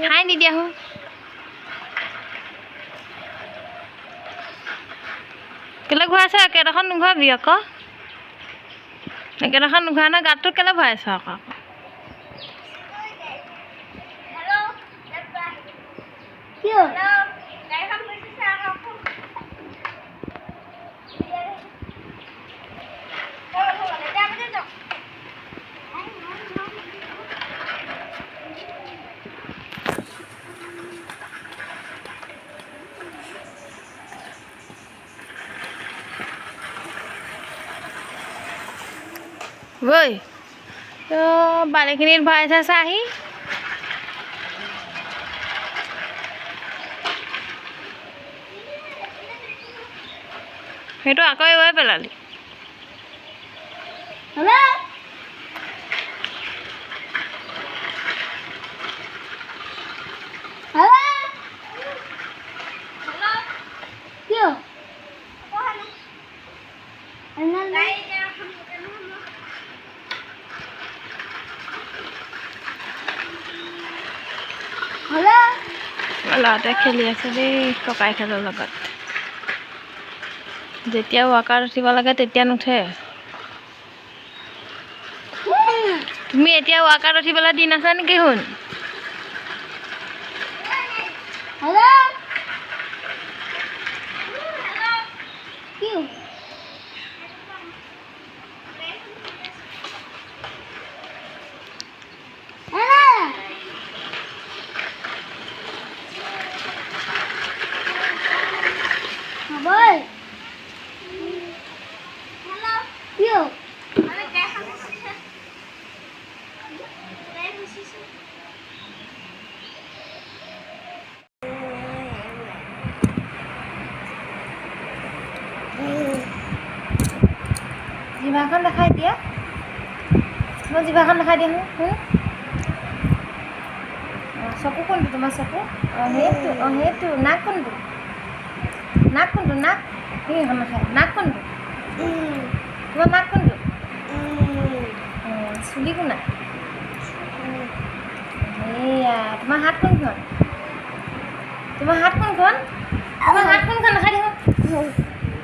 খাই নিদিয়া হো কেলে ঘূৰাইছ একেডোখৰ নুঘূৰাবি আকৌ একেডোখৰ নুঘূৰা নহয় গাঁতটোত কেলে ভৰাইছ আকৌ বৈ বালিখিনিত ভৰাইছে চাহি সেইটো আকৌ এবাৰ পেলালি ল'ৰাটোৱে খেলি আছে দেই ককাই খেলৰ লগত যেতিয়া ৱাকাৰ উঠিব লাগে তেতিয়া নুঠে তুমি এতিয়া ৱাকাৰ উঠিবলৈ দিন আছা নেকি শুন জিভাখন দেখাই দিয়া মই জিভাখন দেখাই দিম চকু কোনটো তোমাৰ চকু সেইটো নাক কোনটো নাক সেইখন নাখায় নাক কোনটো তোমাৰ নাক কোনটো চুলি কোনা এয়া তোমাৰ হাত কোনখন দেখাই দিব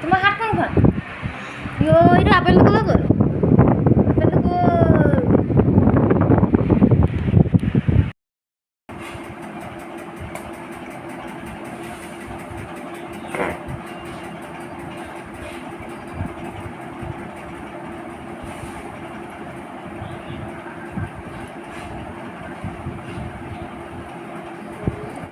তোমাৰ হাত কোনখন এইটো আপেলটো ক'লৈ গ'ল